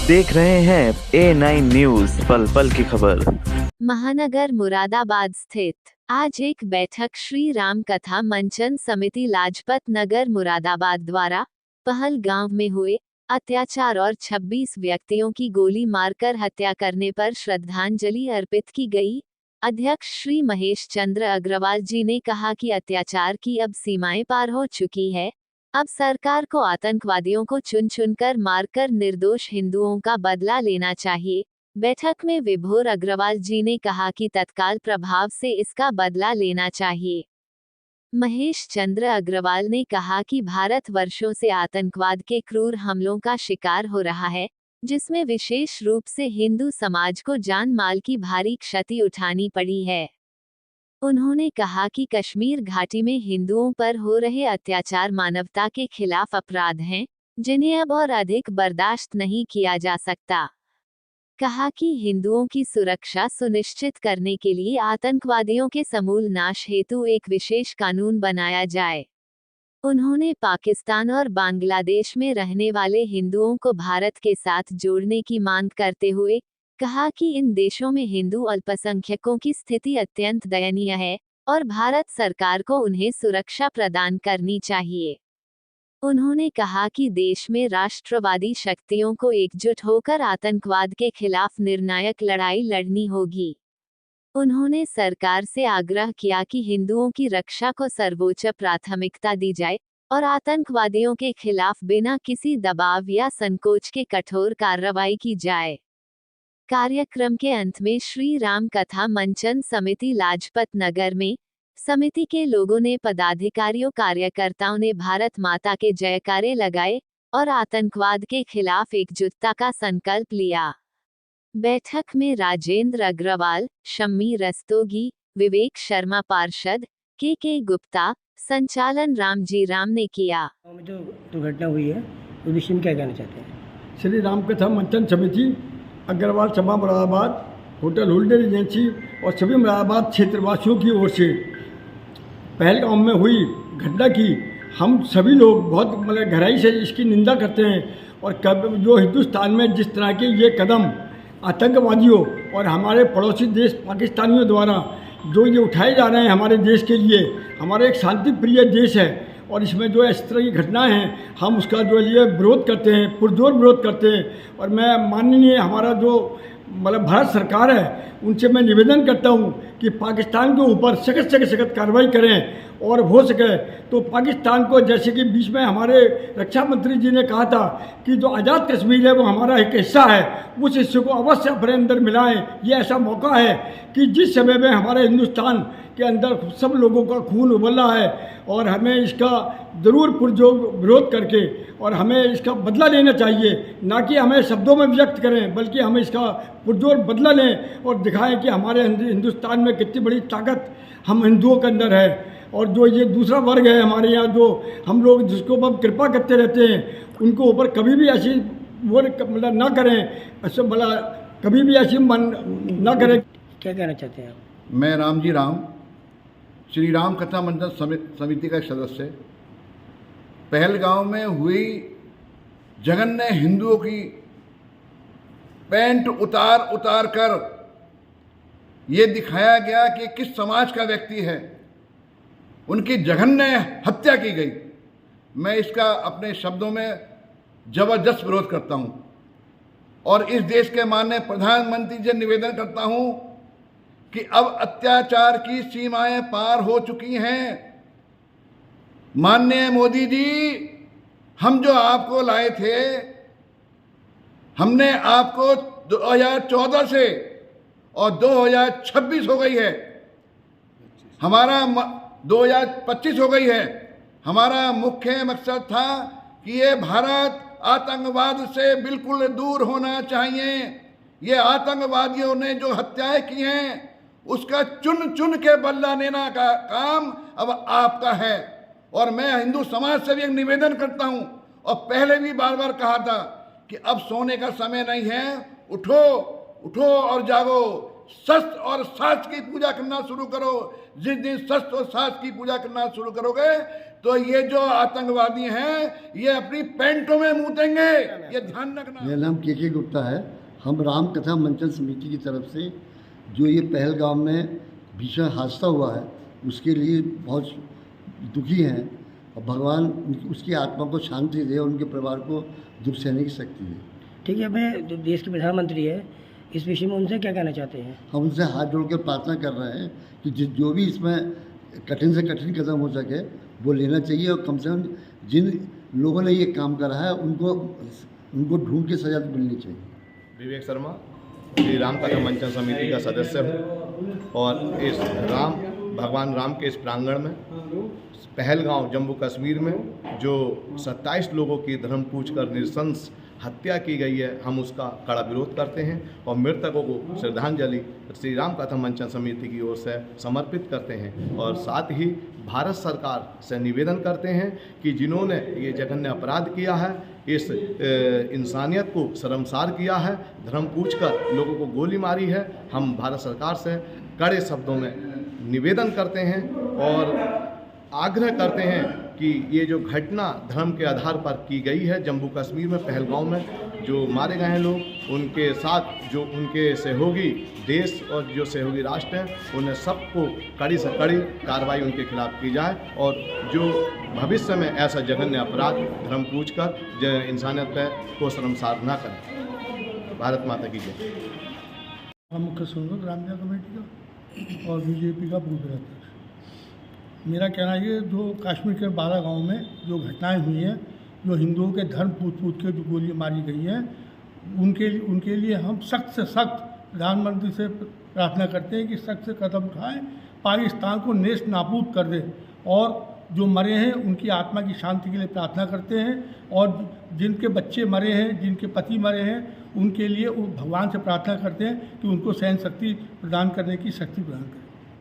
देख रहे हैं A9 न्यूज, पल पल की खबर। महानगर मुरादाबाद स्थित आज एक बैठक श्री राम कथा मंचन समिति लाजपत नगर मुरादाबाद द्वारा पहलगांव में हुए अत्याचार और 26 व्यक्तियों की गोली मारकर हत्या करने पर श्रद्धांजलि अर्पित की गई। अध्यक्ष श्री महेश चंद्र अग्रवाल जी ने कहा कि अत्याचार की अब सीमाएं पार हो चुकी है। अब सरकार को आतंकवादियों को चुन चुनकर मारकर निर्दोष हिंदुओं का बदला लेना चाहिए। बैठक में विभोर अग्रवाल जी ने कहा कि तत्काल प्रभाव से इसका बदला लेना चाहिए। महेश चंद्र अग्रवाल ने कहा कि भारत वर्षों से आतंकवाद के क्रूर हमलों का शिकार हो रहा है, जिसमें विशेष रूप से हिंदू समाज को जान माल की भारी क्षति उठानी पड़ी है। उन्होंने कहा कि कश्मीर घाटी में हिंदुओं पर हो रहे अत्याचार मानवता के खिलाफ अपराध हैं, जिन्हें अब और अधिक बर्दाश्त नहीं किया जा सकता। कहा कि हिंदुओं की सुरक्षा सुनिश्चित करने के लिए आतंकवादियों के समूल नाश हेतु एक विशेष कानून बनाया जाए। उन्होंने पाकिस्तान और बांग्लादेश में रहने वाले हिंदुओं को भारत के साथ जोड़ने की मांग करते हुए कहा कि इन देशों में हिंदू अल्पसंख्यकों की स्थिति अत्यंत दयनीय है और भारत सरकार को उन्हें सुरक्षा प्रदान करनी चाहिए। उन्होंने कहा कि देश में राष्ट्रवादी शक्तियों को एकजुट होकर आतंकवाद के खिलाफ निर्णायक लड़ाई लड़नी होगी। उन्होंने सरकार से आग्रह किया कि हिंदुओं की रक्षा को सर्वोच्च प्राथमिकता दी जाए और आतंकवादियों के खिलाफ बिना किसी दबाव या संकोच के कठोर कार्रवाई की जाए। कार्यक्रम के अंत में श्री राम कथा मंचन समिति लाजपत नगर में समिति के लोगों ने पदाधिकारियों कार्यकर्ताओं ने भारत माता के जयकारे लगाए और आतंकवाद के खिलाफ एकजुटता का संकल्प लिया। बैठक में राजेंद्र अग्रवाल, शम्मी रस्तोगी, विवेक शर्मा पार्षद, के गुप्ता, संचालन रामजी राम ने किया। जो दुर्घटना हुई है उस विषय में क्या कहना चाहते हैं? श्री राम कथा मंचन समिति अग्रवाल सभा मुरादाबाद, होटल होल्डर एजेंसी और सभी मुरादाबाद क्षेत्रवासियों की ओर से पहलगाम में हुई घटना की हम सभी लोग बहुत गहराई से इसकी निंदा करते हैं। और कब जो हिंदुस्तान में जिस तरह के ये कदम आतंकवादियों और हमारे पड़ोसी देश पाकिस्तानियों द्वारा जो ये उठाए जा रहे हैं हमारे देश के लिए, हमारा एक शांति प्रिय देश है और इसमें जो इस तरह की घटनाएं हैं हम उसका जो ये विरोध करते हैं, पुरजोर विरोध करते हैं। और मैं माननीय हमारा जो भारत सरकार है उनसे मैं निवेदन करता हूँ कि पाकिस्तान के ऊपर सख्त से सख्त कार्रवाई करें और हो सके तो पाकिस्तान को, जैसे कि बीच में हमारे रक्षा मंत्री जी ने कहा था कि जो आज़ाद कश्मीर है वो हमारा एक हिस्सा है, उस हिस्से को अवश्य अपने अंदर मिलाएं। ये ऐसा मौका है कि जिस समय में हमारे हिंदुस्तान के अंदर सब लोगों का खून उबल रहा है और हमें इसका ज़रूर पुरजोर विरोध करके और हमें इसका बदला लेना चाहिए। ना कि हमें शब्दों में व्यक्त करें बल्कि हमें इसका पुरजोर बदला लें और दिखाएं कि हमारे हिंदुस्तान में कितनी बड़ी ताकत हम हिंदुओं के अंदर है। और जो ये दूसरा वर्ग है हमारे यहाँ, जो हम लोग जिसको हम कृपा करते रहते हैं, उनको ऊपर कभी भी ऐसी वो ना करें, ऐसे कभी भी ऐसी मन ना करें। क्या कहना चाहते हैं आप? मैं रामजी राम, श्री राम कथा मंचन समिति का एक सदस्य, पहलगांव में हुई जघन्य हिंदुओं की पैंट उतार कर ये दिखाया गया कि किस समाज का व्यक्ति है, उनकी जघन्य हत्या की गई। मैं इसका अपने शब्दों में जबरदस्त विरोध करता हूं और इस देश के माननीय प्रधानमंत्री से निवेदन करता हूं कि अब अत्याचार की सीमाएं पार हो चुकी हैं। माननीय मोदी जी, हम जो आपको लाए थे, हमने आपको 2014 से और 2026 हो गई है, हमारा 2025 हो गई है। हमारा मुख्य मकसद था कि ये भारत आतंकवाद से बिल्कुल दूर होना चाहिए। ये आतंकवादियों ने जो हत्याएं की हैं उसका चुन चुन के बदला लेना का काम अब आपका है। और मैं हिंदू समाज से भी एक निवेदन करता हूं और पहले भी बार बार कहा था कि अब सोने का समय नहीं है, उठो उठो और जागो। शस्त्र और शास्त्र की पूजा करना शुरू करो। जिस दिन शस्त्र और शास्त्र की पूजा करना शुरू करोगे तो ये जो आतंकवादी हैं ये अपनी पैंटों में मूतेंगे, ये ध्यान रखना। मेरा नाम के गुप्ता है। हम राम कथा मंचन समिति की तरफ से जो ये पहलगाम में भीषण हादसा हुआ है उसके लिए बहुत दुखी हैं और भगवान उसकी आत्मा को शांति दे और उनके परिवार को दुख सहने की शक्ति दे। ठीक है, मैं जो देश के प्रधानमंत्री है इस विषय में उनसे क्या कहना चाहते हैं? हम उनसे हाथ जोड़कर प्रार्थना कर रहे हैं कि जो भी इसमें कठिन से कठिन कदम हो सके वो लेना चाहिए और कम से कम जिन लोगों ने ये काम करा है उनको ढूंढ के सजा मिलनी चाहिए। विवेक शर्मा श्री राम कथा मंचन समिति का सदस्य हूँ और इस भगवान राम के इस प्रांगण में पहलगांव जम्मू कश्मीर में जो 27 लोगों की धर्म पूछकर नृशंस हत्या की गई है, हम उसका कड़ा विरोध करते हैं और मृतकों को श्रद्धांजलि श्री राम कथा मंचन समिति की ओर से समर्पित करते हैं और साथ ही भारत सरकार से निवेदन करते हैं कि जिन्होंने ये जघन्य अपराध किया है, इस इंसानियत को शर्मसार किया है, धर्म पूछकर लोगों को गोली मारी है, हम भारत सरकार से कड़े शब्दों में निवेदन करते हैं और आग्रह करते हैं कि ये जो घटना धर्म के आधार पर की गई है जम्मू कश्मीर में पहलगांव में जो मारे गए हैं लोग, उनके साथ जो उनके सहयोगी देश और जो सहयोगी राष्ट्र हैं उन्हें सबको कड़ी से कड़ी कार्रवाई उनके खिलाफ की जाए और जो भविष्य में ऐसा जघन्य अपराध धर्म पूछकर इंसानियत को शर्मसार न करें। भारत माता की जय। हम मुख्य संयोजक रामदेव कमेटी का और बीजेपी का बूथ अध्यक्ष। मेरा कहना है जो कश्मीर के 12 गाँव में जो घटनाएं हुई हैं, जो हिंदुओं के धर्म पूछ के जो गोलियां मारी गई हैं, उनके लिए हम सख्त से सख्त प्रधानमंत्री से प्रार्थना करते हैं कि सख्त से कदम उठाएं, पाकिस्तान को नेस्त नाबूद कर दें और जो मरे हैं उनकी आत्मा की शांति के लिए प्रार्थना करते हैं और जिनके बच्चे मरे हैं, जिनके पति मरे हैं, उनके लिए वो भगवान से प्रार्थना करते हैं कि उनको सहन शक्ति प्रदान करने की शक्ति प्रदान करें।